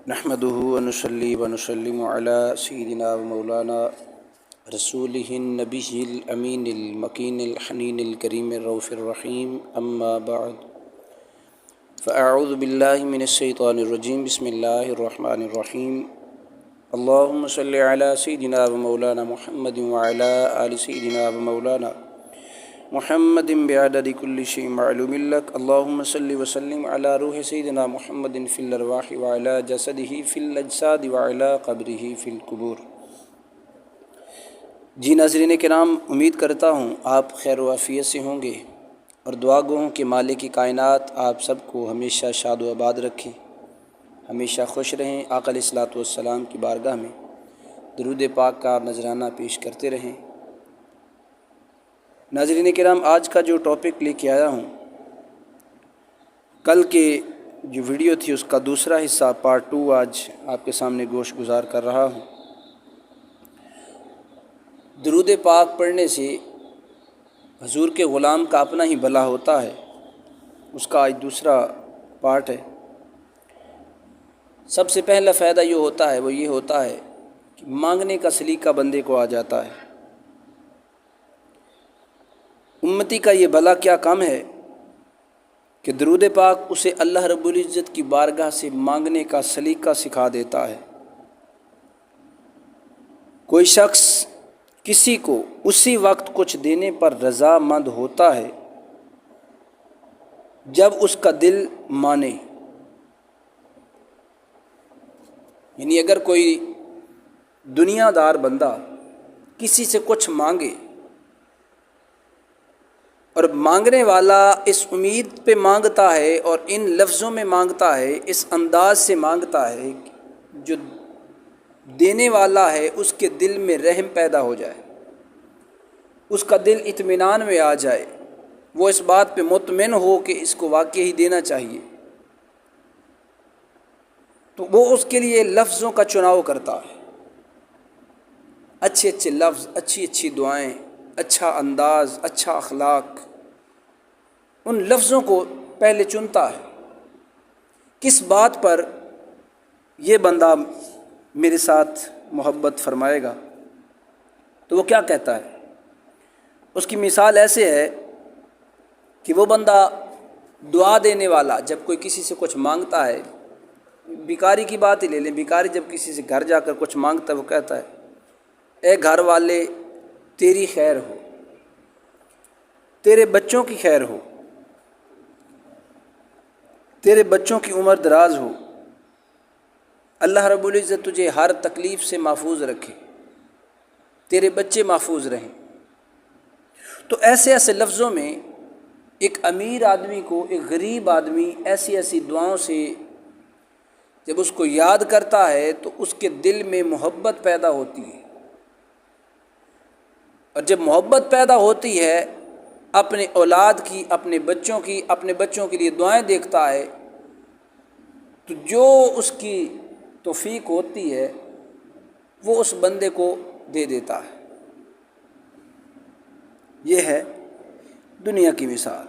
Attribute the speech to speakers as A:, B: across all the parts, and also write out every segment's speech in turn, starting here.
A: نحمده ونصلي ونسلم على سيدنا ومولانا رسوله النبي الأمين المكين الحنين الكريم الرؤوف الرحيم أما بعد فأعوذ بالله من الشيطان الرجيم بسم الله الرحمن الرحيم اللهم صل على سيدنا ومولانا محمد وعلى آل سيدنا ومولانا محمد بعدد كل شيء معلوم لك اللهم صل وسلم على روح سيدنا محمد في الأرواح وعلى جسده في الأجساد وعلى قبره في القبور۔ جی ناظرین کرام، امید کرتا ہوں آپ خیر و عافیت سے ہوں گے اور دعا گو ہوں کہ مالک کائنات آپ سب کو ہمیشہ شاد و آباد رکھے، ہمیشہ خوش رہیں، آقا علیہ الصلوۃ والسلام کی بارگاہ میں درود پاک کا نذرانہ پیش کرتے رہیں۔ ناظرین کرام، آج کا جو ٹاپک لے کے آیا ہوں، کل کے جو ویڈیو تھی اس کا دوسرا حصہ پارٹ 2 آج آپ کے سامنے گوش گزار کر رہا ہوں۔ درود پاک پڑھنے سے حضور کے غلام کا اپنا ہی بھلا ہوتا ہے، اس کا آج دوسرا پارٹ ہے۔ سب سے پہلا فائدہ یہ ہوتا ہے، وہ یہ ہوتا ہے کہ مانگنے کا سلیقہ بندے کو آ جاتا ہے۔ امتی کا یہ بھلا کیا کم ہے کہ درود پاک اسے اللہ رب العزت کی بارگاہ سے مانگنے کا سلیقہ سکھا دیتا ہے۔ کوئی شخص کسی کو اسی وقت کچھ دینے پر رضا مند ہوتا ہے جب اس کا دل مانے، یعنی اگر کوئی دنیا دار بندہ کسی سے کچھ مانگے اور مانگنے والا اس امید پہ مانگتا ہے اور ان لفظوں میں مانگتا ہے، اس انداز سے مانگتا ہے جو دینے والا ہے اس کے دل میں رحم پیدا ہو جائے، اس کا دل اطمینان میں آ جائے، وہ اس بات پہ مطمئن ہو کہ اس کو واقعی ہی دینا چاہیے، تو وہ اس کے لیے لفظوں کا چناؤ کرتا ہے، اچھے اچھے لفظ، اچھی اچھی دعائیں، اچھا انداز، اچھا اخلاق، ان لفظوں کو پہلے چنتا ہے۔ کس بات پر یہ بندہ میرے ساتھ محبت فرمائے گا؟ تو وہ کیا کہتا ہے؟ اس کی مثال ایسے ہے کہ وہ بندہ دعا دینے والا جب کوئی کسی سے کچھ مانگتا ہے، بھکاری کی بات ہی لے لیں، بھکاری جب کسی سے گھر جا کر کچھ مانگتا ہے، وہ کہتا ہے اے گھر والے تیری خیر ہو، تیرے بچوں کی خیر ہو، تیرے بچوں کی عمر دراز ہو، اللہ رب العزت تجھے ہر تکلیف سے محفوظ رکھے، تیرے بچے محفوظ رہیں۔ تو ایسے ایسے لفظوں میں ایک امیر آدمی کو، ایک غریب آدمی ایسی ایسی دعاؤں سے جب اس کو یاد کرتا ہے تو اس کے دل میں محبت پیدا ہوتی ہے، اور جب محبت پیدا ہوتی ہے اپنے اولاد کی، اپنے بچوں کی، اپنے بچوں کے لیے دعائیں دیکھتا ہے، تو جو اس کی توفیق ہوتی ہے وہ اس بندے کو دے دیتا ہے۔ یہ ہے دنیا کی مثال،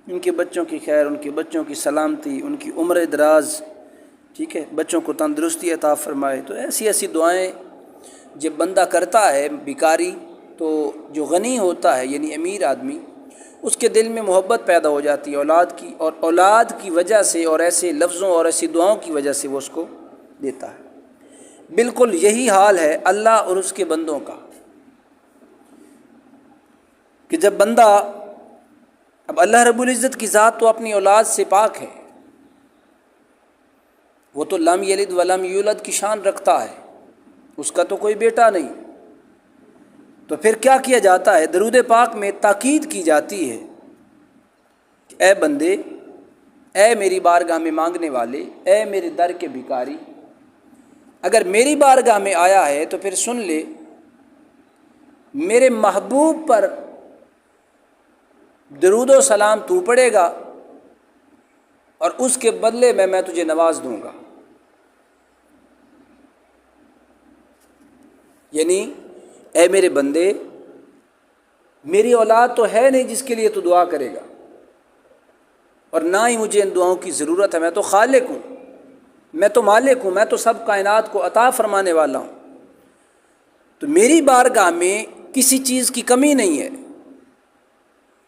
A: ان کے بچوں کی خیر، ان کے بچوں کی سلامتی، ان کی عمر دراز، ٹھیک ہے، بچوں کو تندرستی عطا فرمائے۔ تو ایسی ایسی دعائیں جب بندہ کرتا ہے بھکاری، تو جو غنی ہوتا ہے یعنی امیر آدمی، اس کے دل میں محبت پیدا ہو جاتی ہے اولاد کی، اور اولاد کی وجہ سے اور ایسے لفظوں اور ایسی دعاؤں کی وجہ سے وہ اس کو دیتا ہے۔ بالکل یہی حال ہے اللہ اور اس کے بندوں کا، کہ جب بندہ، اب اللہ رب العزت کی ذات تو اپنی اولاد سے پاک ہے، وہ تو لم یلد ولم یولد کی شان رکھتا ہے، اس کا تو کوئی بیٹا نہیں، تو پھر کیا کیا جاتا ہے؟ درود پاک میں تاکید کی جاتی ہے کہ اے بندے، اے میری بارگاہ میں مانگنے والے، اے میرے در کے بھکاری، اگر میری بارگاہ میں آیا ہے تو پھر سن لے، میرے محبوب پر درود و سلام تو پڑھے گا اور اس کے بدلے میں تجھے نواز دوں گا۔ یعنی اے میرے بندے، میری اولاد تو ہے نہیں جس کے لیے تو دعا کرے گا، اور نہ ہی مجھے ان دعاؤں کی ضرورت ہے، میں تو خالق ہوں، میں تو مالک ہوں، میں تو سب کائنات کو عطا فرمانے والا ہوں، تو میری بارگاہ میں کسی چیز کی کمی نہیں ہے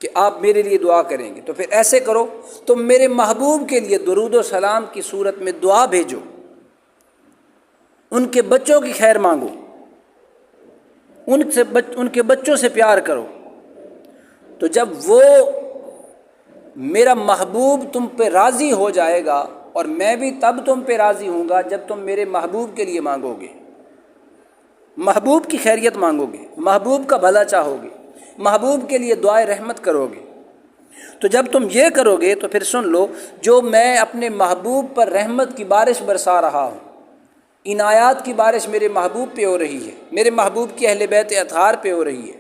A: کہ آپ میرے لیے دعا کریں گے۔ تو پھر ایسے کرو، تم میرے محبوب کے لیے درود و سلام کی صورت میں دعا بھیجو، ان کے بچوں کی خیر مانگو، ان کے بچوں سے پیار کرو، تو جب وہ میرا محبوب تم پہ راضی ہو جائے گا، اور میں بھی تب تم پہ راضی ہوں گا جب تم میرے محبوب کے لیے مانگو گے، محبوب کی خیریت مانگو گے، محبوب کا بھلا چاہو گے، محبوب کے لیے دعائے رحمت کرو گے۔ تو جب تم یہ کرو گے تو پھر سن لو، جو میں اپنے محبوب پر رحمت کی بارش برسا رہا ہوں، عنایات کی بارش میرے محبوب پہ ہو رہی ہے، میرے محبوب کی اہل بیت اطہار پہ ہو رہی ہے،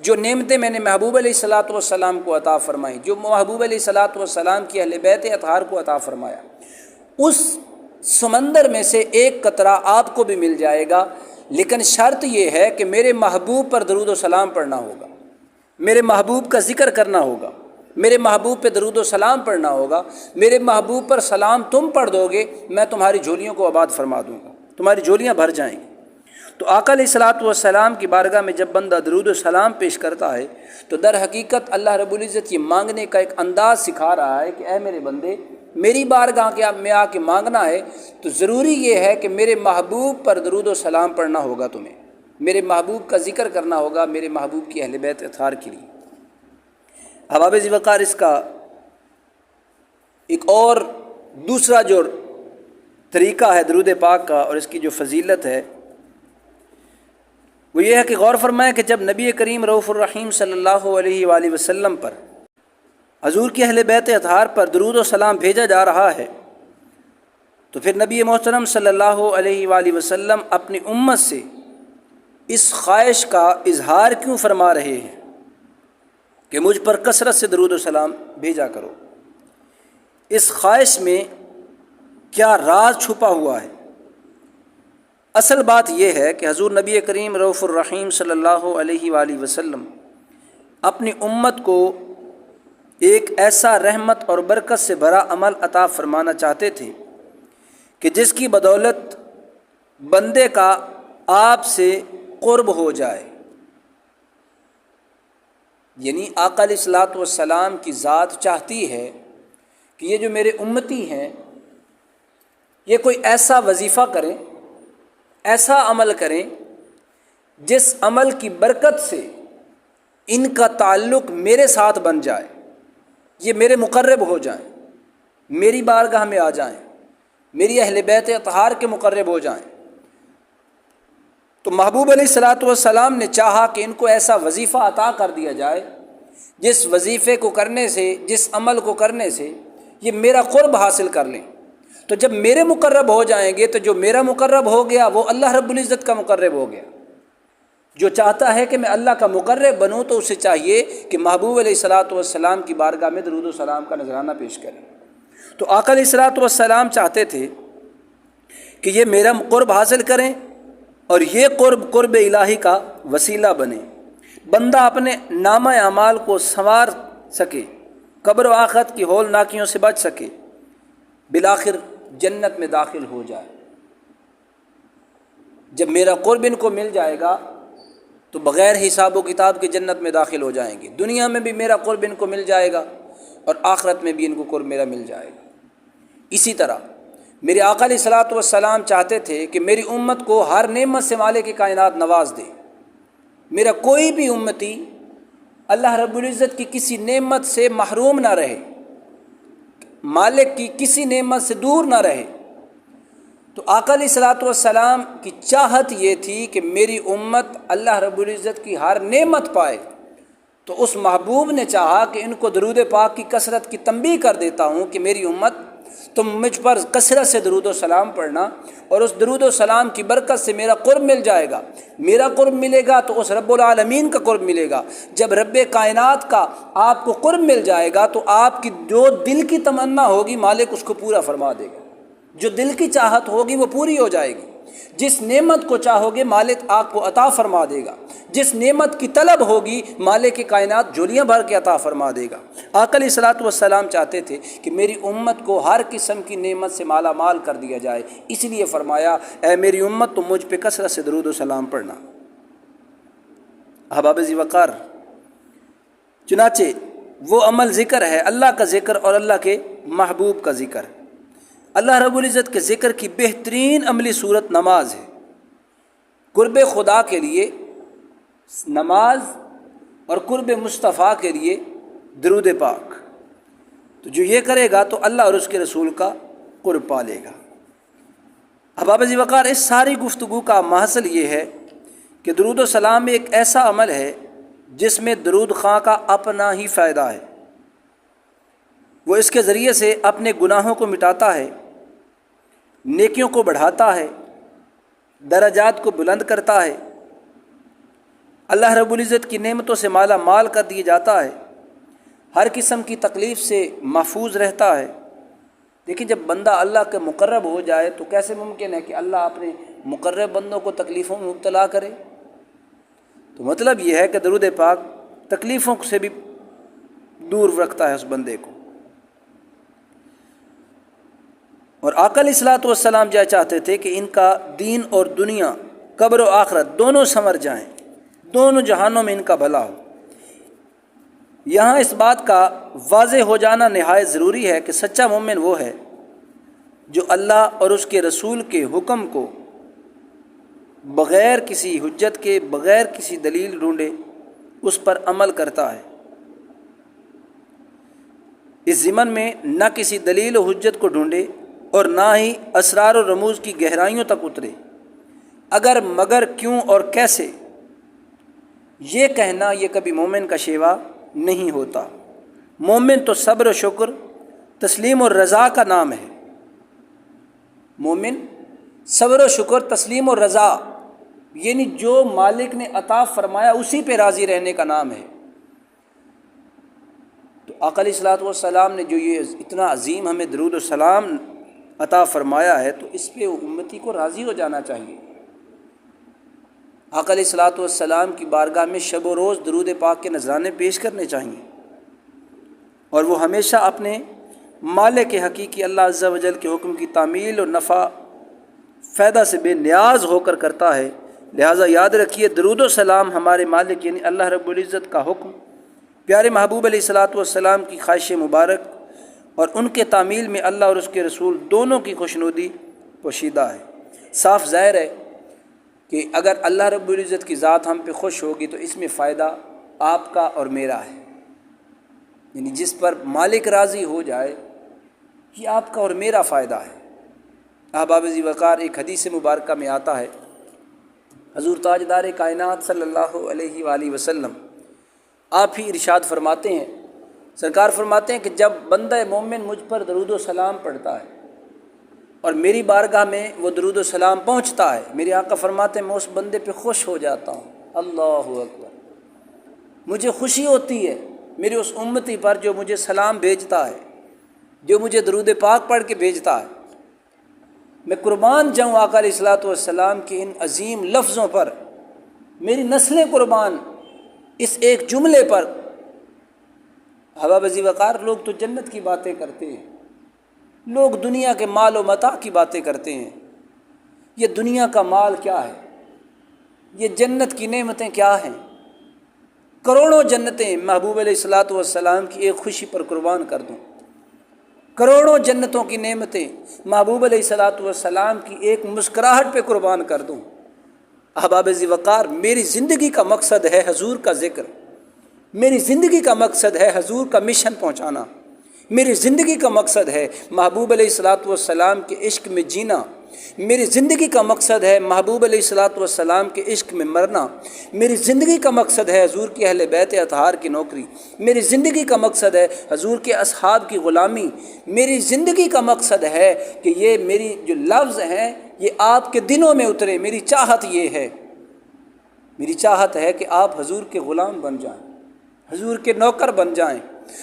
A: جو نعمتیں میں نے محبوب علیہ الصلاۃ والسلام کو عطا فرمائیں، جو محبوب علیہ الصلاۃ والسلام کی اہل بیت اطہار کو عطا فرمایا، اس سمندر میں سے ایک قطرہ آپ کو بھی مل جائے گا، لیکن شرط یہ ہے کہ میرے محبوب پر درود و سلام پڑھنا ہوگا، میرے محبوب کا ذکر کرنا ہوگا، میرے محبوب پہ درود و سلام پڑھنا ہوگا۔ میرے محبوب پر سلام تم پڑھ دو گے، میں تمہاری جھولیوں کو آباد فرما دوں گا، تمہاری جھولیاں بھر جائیں گی۔ تو آقا علیہ الصلاۃ والسلام کی بارگاہ میں جب بندہ درود و سلام پیش کرتا ہے تو در حقیقت اللہ رب العزت یہ مانگنے کا ایک انداز سکھا رہا ہے کہ اے میرے بندے، میری بارگاہ میں آ کے مانگنا ہے تو ضروری یہ ہے کہ میرے محبوب پر درود و سلام پڑھنا ہوگا، تمہیں میرے محبوب کا ذکر کرنا ہوگا، میرے محبوب کی اہل بیت اطہار کے لیے۔ احباب ذی وقار، اس کا ایک اور دوسرا جو طریقہ ہے درود پاک کا اور اس کی جو فضیلت ہے وہ یہ ہے کہ غور فرمائیں کہ جب نبی کریم رؤوف الرحیم صلی اللہ علیہ وآلہ وسلم پر، حضور کی اہل بیت اطہار پر درود و سلام بھیجا جا رہا ہے تو پھر نبی محترم صلی اللہ علیہ وآلہ وسلم اپنی امت سے اس خواہش کا اظہار کیوں فرما رہے ہیں کہ مجھ پر کثرت سے درود و سلام بھیجا کرو؟ اس خواہش میں کیا راز چھپا ہوا ہے؟ اصل بات یہ ہے کہ حضور نبی کریم رؤوف الرحیم صلی اللہ علیہ وآلہ وسلم اپنی امت کو ایک ایسا رحمت اور برکت سے بھرا عمل عطا فرمانا چاہتے تھے کہ جس کی بدولت بندے کا آپ سے قرب ہو جائے، یعنی آقا علیہ الصلاۃ والسلام کی ذات چاہتی ہے کہ یہ جو میرے امتی ہیں یہ کوئی ایسا وظیفہ کریں، ایسا عمل کریں جس عمل کی برکت سے ان کا تعلق میرے ساتھ بن جائے، یہ میرے مقرب ہو جائیں، میری بارگاہ میں آ جائیں، میری اہل بیت اطہار کے مقرب ہو جائیں۔ تو محبوب علیہ الصلاۃ والسلام نے چاہا کہ ان کو ایسا وظیفہ عطا کر دیا جائے جس وظیفے کو کرنے سے، جس عمل کو کرنے سے یہ میرا قرب حاصل کر لیں۔ تو جب میرے مقرب ہو جائیں گے تو جو میرا مقرب ہو گیا وہ اللہ رب العزت کا مقرب ہو گیا۔ جو چاہتا ہے کہ میں اللہ کا مقرب بنوں تو اسے چاہیے کہ محبوب علیہ الصلاۃ والسلام کی بارگاہ میں درود و سلام کا نذرانہ پیش کرے۔ تو آقا علیہ الصلاۃ والسلام چاہتے تھے کہ یہ میرا قرب حاصل کریں اور یہ قرب الہی کا وسیلہ بنے، بندہ اپنے نامہ اعمال کو سنوار سکے، قبر و آخرت کی ہولناکیوں سے بچ سکے، بالآخر جنت میں داخل ہو جائے۔ جب میرا قرب ان کو مل جائے گا تو بغیر حساب و کتاب کے جنت میں داخل ہو جائیں گے، دنیا میں بھی میرا قرب ان کو مل جائے گا اور آخرت میں بھی ان کو قرب میرا مل جائے گا۔ اسی طرح میرے آقا علیہ الصلاۃ والسلام چاہتے تھے کہ میری امت کو ہر نعمت سے مالک کائنات نواز دے، میرا کوئی بھی امتی اللہ رب العزت کی کسی نعمت سے محروم نہ رہے، مالک کی کسی نعمت سے دور نہ رہے۔ تو آقا علیہ الصلاۃ والسلام کی چاہت یہ تھی کہ میری امت اللہ رب العزت کی ہر نعمت پائے، تو اس محبوب نے چاہا کہ ان کو درود پاک کی کثرت کی تنبیہ کر دیتا ہوں کہ میری امت تم مجھ پر کثرت سے درود و سلام پڑھنا، اور اس درود و سلام کی برکت سے میرا قرب مل جائے گا۔ میرا قرب ملے گا تو اس رب العالمین کا قرب ملے گا۔ جب رب کائنات کا آپ کو قرب مل جائے گا تو آپ کی جو دل کی تمنا ہوگی مالک اس کو پورا فرما دے گا، جو دل کی چاہت ہوگی وہ پوری ہو جائے گی۔ جس نعمت کو چاہو گے مالک آپ کو عطا فرما دے گا، جس نعمت کی طلب ہوگی مالک کائنات جھولیاں بھر کے عطا فرما دے گا۔ آقا علیہ الصلوۃ والسلام چاہتے تھے کہ میری امت کو ہر قسم کی نعمت سے مالا مال کر دیا جائے، اس لیے فرمایا اے میری امت تم مجھ پہ کثرت سے درود و سلام پڑھنا۔ احباب ذی وقار، چنانچہ وہ عمل ذکر ہے، اللہ کا ذکر اور اللہ کے محبوب کا ذکر۔ اللہ رب العزت کے ذکر کی بہترین عملی صورت نماز ہے۔ قرب خدا کے لیے نماز اور قرب مصطفیٰ کے لیے درود پاک، تو جو یہ کرے گا تو اللہ اور اس کے رسول کا قرب پا لے گا۔ احباب ذی وقار، اس ساری گفتگو کا محصل یہ ہے کہ درود و سلام ایک ایسا عمل ہے جس میں درود خواں کا اپنا ہی فائدہ ہے۔ وہ اس کے ذریعے سے اپنے گناہوں کو مٹاتا ہے، نیکیوں کو بڑھاتا ہے، درجات کو بلند کرتا ہے، اللہ رب العزت کی نعمتوں سے مالا مال کر دیا جاتا ہے، ہر قسم کی تکلیف سے محفوظ رہتا ہے۔ لیکن جب بندہ اللہ کے مقرب ہو جائے تو کیسے ممکن ہے کہ اللہ اپنے مقرب بندوں کو تکلیفوں میں مبتلا کرے؟ تو مطلب یہ ہے کہ درود پاک تکلیفوں سے بھی دور رکھتا ہے اس بندے کو۔ اور آقا علیہ الصلوۃ والسلام یہ چاہتے تھے کہ ان کا دین اور دنیا، قبر و آخرت دونوں سنور جائیں، دونوں جہانوں میں ان کا بھلا ہو۔ یہاں اس بات کا واضح ہو جانا نہایت ضروری ہے کہ سچا مومن وہ ہے جو اللہ اور اس کے رسول کے حکم کو بغیر کسی حجت کے، بغیر کسی دلیل ڈھونڈے اس پر عمل کرتا ہے، اس ضمن میں نہ کسی دلیل و حجت کو ڈھونڈے اور نہ ہی اسرار و رموز کی گہرائیوں تک اترے۔ اگر مگر کیوں اور کیسے یہ کہنا یہ کبھی مومن کا شیوا نہیں ہوتا۔ مومن تو صبر و شکر، تسلیم و رضا کا نام ہے۔ مومن صبر و شکر، تسلیم و رضا، یعنی جو مالک نے عطا فرمایا اسی پہ راضی رہنے کا نام ہے۔ تو آقا علیہ الصلوۃ والسلام نے جو یہ اتنا عظیم ہمیں درود و سلام عطا فرمایا ہے تو اس پہ امتی کو راضی ہو جانا چاہیے۔ آقا علیہ الصلوۃ والسلام کی بارگاہ میں شب و روز درود پاک کے نذرانے پیش کرنے چاہیے، اور وہ ہمیشہ اپنے مالک حقیقی اللہ عز و جل کے حکم کی تعمیل اور نفع فائدہ سے بے نیاز ہو کر کرتا ہے۔ لہٰذا یاد رکھیے درود و سلام ہمارے مالک یعنی اللہ رب العزت کا حکم، پیارے محبوب علیہ الصلوۃ والسلام کی خواہش مبارک اور ان کے تعمیل میں اللہ اور اس کے رسول دونوں کی خوشنودی پوشیدہ ہے۔ صاف ظاہر ہے کہ اگر اللہ رب العزت کی ذات ہم پہ خوش ہوگی تو اس میں فائدہ آپ کا اور میرا ہے، یعنی جس پر مالک راضی ہو جائے یہ آپ کا اور میرا فائدہ ہے۔ احباب ذی وقار، ایک حدیث مبارکہ میں آتا ہے، حضور تاجدار کائنات صلی اللہ علیہ وآلہ وسلم آپ ہی ارشاد فرماتے ہیں، سرکار فرماتے ہیں کہ جب بندہ مومن مجھ پر درود و سلام پڑھتا ہے اور میری بارگاہ میں وہ درود و سلام پہنچتا ہے، میرے آقا فرماتے ہیں میں اس بندے پہ خوش ہو جاتا ہوں۔ اللہ اکبر، مجھے خوشی ہوتی ہے میرے اس امتی پر جو مجھے سلام بھیجتا ہے، جو مجھے درود پاک پڑھ کے بھیجتا ہے۔ میں قربان جاؤں آقا علیہ الصلوۃ والسلام کے ان عظیم لفظوں پر، میری نسلیں قربان اس ایک جملے پر۔ احباب ذی وقار، لوگ تو جنت کی باتیں کرتے ہیں، لوگ دنیا کے مال و متاع کی باتیں کرتے ہیں۔ یہ دنیا کا مال کیا ہے؟ یہ جنت کی نعمتیں کیا ہیں؟ کروڑوں جنتیں محبوب علیہ الصلوۃ والسلام کی ایک خوشی پر قربان کر دوں، کروڑوں جنتوں کی نعمتیں محبوب علیہ الصلوۃ والسلام کی ایک مسکراہٹ پہ قربان کر دوں۔ احباب ذی وقار، میری زندگی کا مقصد ہے حضور کا ذکر، میری زندگی کا مقصد ہے حضور کا مشن پہنچانا، میری زندگی کا مقصد ہے محبوب علیہ الصلوۃ والسلام کے عشق میں جینا، میری زندگی کا مقصد ہے محبوب علیہ الصلوۃ والسلام کے عشق میں مرنا، میری زندگی کا مقصد ہے حضور کے اہل بیت اطہار کی نوکری، میری زندگی کا مقصد ہے حضور کے اصحاب کی غلامی، میری زندگی کا مقصد ہے کہ یہ میری جو لفظ ہیں یہ آپ کے دلوں میں اترے۔ میری چاہت یہ ہے، میری چاہت ہے کہ آپ حضور کے غلام بن جائیں، حضور کے نوکر بن جائیں،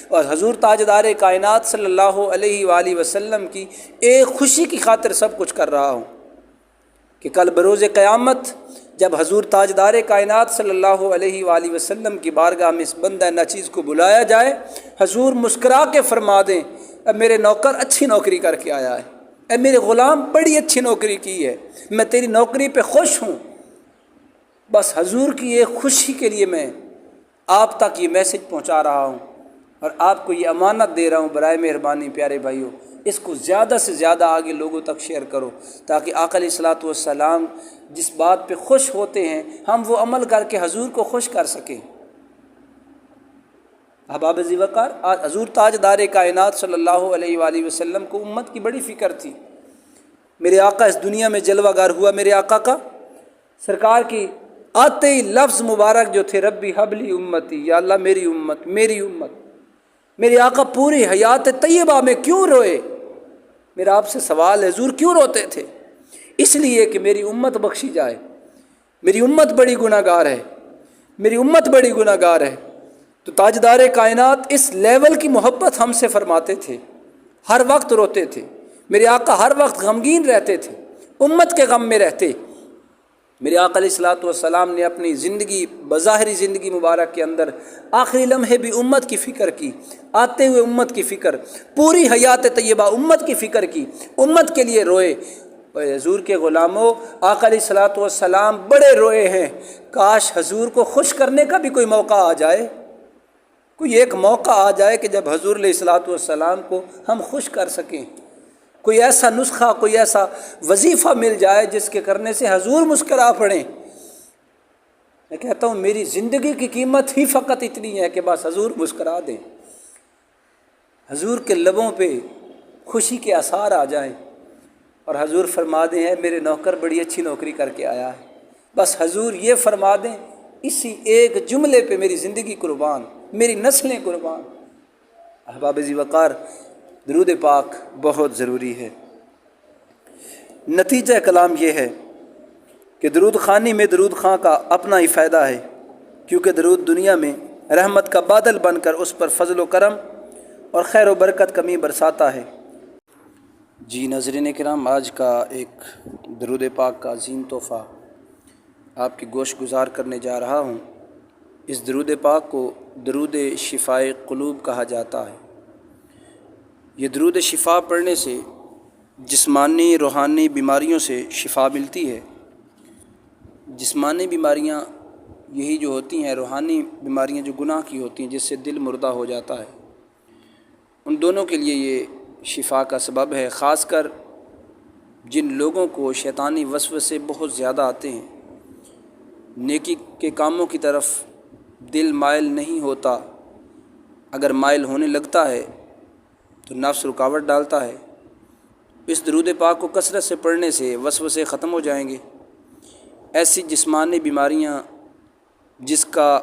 A: اور حضور تاجدار کائنات صلی اللہ علیہ وآلہ وسلم کی ایک خوشی کی خاطر سب کچھ کر رہا ہوں۔ کہ کل بروز قیامت جب حضور تاجدار کائنات صلی اللہ علیہ وآلہ وسلم کی بارگاہ میں اس بندہ ناچیز کو بلایا جائے، حضور مسکرا کے فرما دیں اے میرے نوکر اچھی نوکری کر کے آیا ہے، اے میرے غلام بڑی اچھی نوکری کی ہے، میں تیری نوکری پہ خوش ہوں۔ بس حضور کی یہ خوشی کے لیے میں آپ تک یہ میسج پہنچا رہا ہوں اور آپ کو یہ امانت دے رہا ہوں، برائے مہربانی پیارے بھائیوں اس کو زیادہ سے زیادہ آگے لوگوں تک شیئر کرو، تاکہ آقا علیہ الصلوۃ والسلام جس بات پہ خوش ہوتے ہیں ہم وہ عمل کر کے حضور کو خوش کر سکیں۔ احباب ذی وقار، آج حضور تاجدار کائنات صلی اللہ علیہ وآلہ وسلم کو امت کی بڑی فکر تھی۔ میرے آقا اس دنیا میں جلوہ گر ہوا، میرے آقا کا سرکار کی آتے ہی لفظ مبارک جو تھے ربی حبلی امتی، یا اللہ میری امت میری امت۔ میرے آقا پوری حیات طیبہ میں کیوں روئے؟ میرا آپ سے سوال ہے، حضور کیوں روتے تھے؟ اس لیے کہ میری امت بخشی جائے، میری امت بڑی گناہ گار ہے، میری امت بڑی گناہ گار ہے۔ تو تاجدار کائنات اس لیول کی محبت ہم سے فرماتے تھے، ہر وقت روتے تھے۔ میرے آقا ہر وقت غمگین رہتے تھے، امت کے غم میں رہتے۔ میرے آقا علیہ الصلوۃ والسلام نے اپنی زندگی بظاہری زندگی مبارک کے اندر آخری لمحے بھی امت کی فکر کی، آتے ہوئے امت کی فکر، پوری حیات طیبہ امت کی فکر کی، امت کے لیے روئے۔ اور حضور کے غلاموں، آقا علیہ الصلوۃ والسلام بڑے روئے ہیں، کاش حضور کو خوش کرنے کا بھی کوئی موقع آ جائے، کوئی ایک موقع آ جائے کہ جب حضور علیہ الصلوۃ والسلام کو ہم خوش کر سکیں، کوئی ایسا نسخہ، کوئی ایسا وظیفہ مل جائے جس کے کرنے سے حضور مسکرا پڑیں۔ میں کہتا ہوں میری زندگی کی قیمت ہی فقط اتنی ہے کہ بس حضور مسکرا دیں، حضور کے لبوں پہ خوشی کے آثار آ جائیں اور حضور فرما دیں ہے میرے نوکر بڑی اچھی نوکری کر کے آیا ہے۔ بس حضور یہ فرما دیں، اسی ایک جملے پہ میری زندگی قربان، میری نسلیں قربان۔ احباب ذی وقار، درود پاک بہت ضروری ہے۔ نتیجہ کلام یہ ہے کہ درود خوانی میں درود خواں کا اپنا ہی فائدہ ہے، کیونکہ درود دنیا میں رحمت کا بادل بن کر اس پر فضل و کرم اور خیر و برکت کمی برساتا ہے۔ جی ناظرین کرام، آج کا ایک درود پاک کا عظیم تحفہ آپ کی گوش گزار کرنے جا رہا ہوں۔ اس درود پاک کو درود شفائے قلوب کہا جاتا ہے۔ یہ درود شفا پڑھنے سے جسمانی روحانی بیماریوں سے شفا ملتی ہے۔ جسمانی بیماریاں یہی جو ہوتی ہیں، روحانی بیماریاں جو گناہ کی ہوتی ہیں جس سے دل مردہ ہو جاتا ہے، ان دونوں کے لیے یہ شفا کا سبب ہے۔ خاص کر جن لوگوں کو شیطانی وسوسے بہت زیادہ آتے ہیں، نیکی کے کاموں کی طرف دل مائل نہیں ہوتا، اگر مائل ہونے لگتا ہے تو نفس رکاوٹ ڈالتا ہے، اس درود پاک کو کثرت سے پڑھنے سے وسوسے ختم ہو جائیں گے۔ ایسی جسمانی بیماریاں جس کا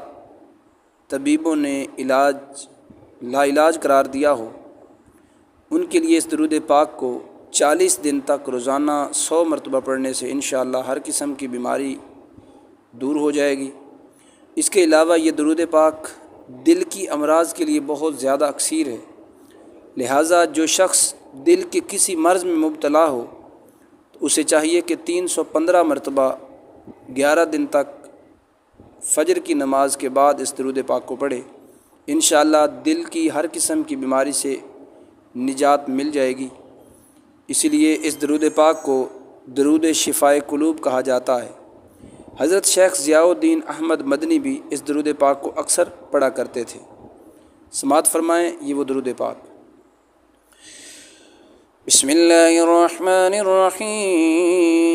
A: طبیبوں نے لا علاج قرار دیا ہو، ان کے لیے اس درود پاک کو 40 دن تک روزانہ 100 مرتبہ پڑھنے سے انشاءاللہ ہر قسم کی بیماری دور ہو جائے گی۔ اس کے علاوہ یہ درود پاک دل کی امراض کے لیے بہت زیادہ اکثیر ہے، لہٰذا جو شخص دل کے کسی مرض میں مبتلا ہو تو اسے چاہیے کہ 315 مرتبہ 11 دن تک فجر کی نماز کے بعد اس درود پاک کو پڑھے۔ انشاءاللہ دل کی ہر قسم کی بیماری سے نجات مل جائے گی۔ اسی لیے اس درود پاک کو درود شفائے قلوب کہا جاتا ہے۔ حضرت شیخ ضیاء الدین احمد مدنی بھی اس درود پاک کو اکثر پڑھا کرتے تھے۔ سماعت فرمائیں یہ وہ درود پاک۔ بسم اللہ الرحمن الرحیم،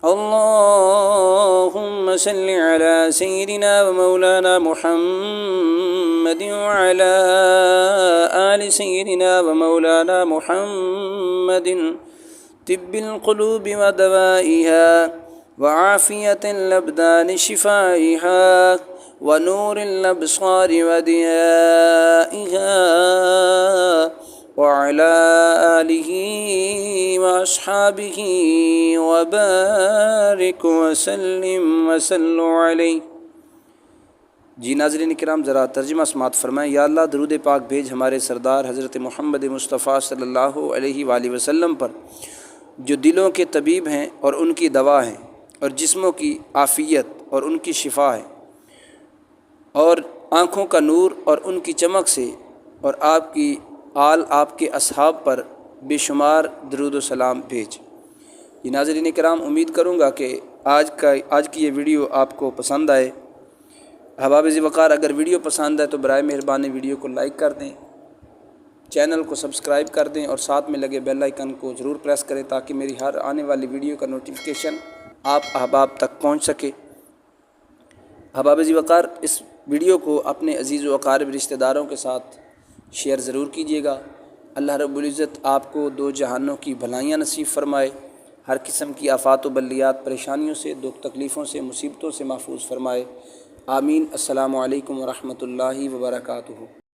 A: اللہم صل علی سیدنا و مولانا محمد وعلی آل سیدنا و مولانا محمد طب القلوب و دوائها وعافیت الابدان شفائها ونور الابصار و ضیائها وعلى آلہ واصحابہ وبارک وسلم وصلوا علیہ۔ جی ناظرین کرام، ذرا ترجمہ سماعت فرمائیں۔ یا اللہ درود پاک بھیج ہمارے سردار حضرت محمد مصطفیٰ صلی اللہ علیہ وآلہ وسلم پر، جو دلوں کے طبیب ہیں اور ان کی دوا ہیں، اور جسموں کی عافیت اور ان کی شفا ہے، اور آنکھوں کا نور اور ان کی چمک سے، اور آپ کی آل آپ کے اصحاب پر بے شمار درود و سلام بھیج۔ یہ ناظرین کرام، امید کروں گا کہ آج کی یہ ویڈیو آپ کو پسند آئے۔ احباب ذی وقار، اگر ویڈیو پسند ہے تو برائے مہربانی ویڈیو کو لائک کر دیں، چینل کو سبسکرائب کر دیں، اور ساتھ میں لگے بیل آئیکن کو ضرور پریس کریں تاکہ میری ہر آنے والی ویڈیو کا نوٹیفیکیشن آپ احباب تک پہنچ سکے۔ احباب ذی وقار، اس ویڈیو کو اپنے عزیز و اقارب رشتہ داروں کے ساتھ شیئر ضرور کیجیے گا۔ اللہ رب العزت آپ کو دو جہانوں کی بھلائیاں نصیب فرمائے، ہر قسم کی آفات و بلیات، پریشانیوں سے، دکھ تکلیفوں سے، مصیبتوں سے محفوظ فرمائے۔ آمین۔ السلام علیکم ورحمۃ اللہ وبرکاتہ۔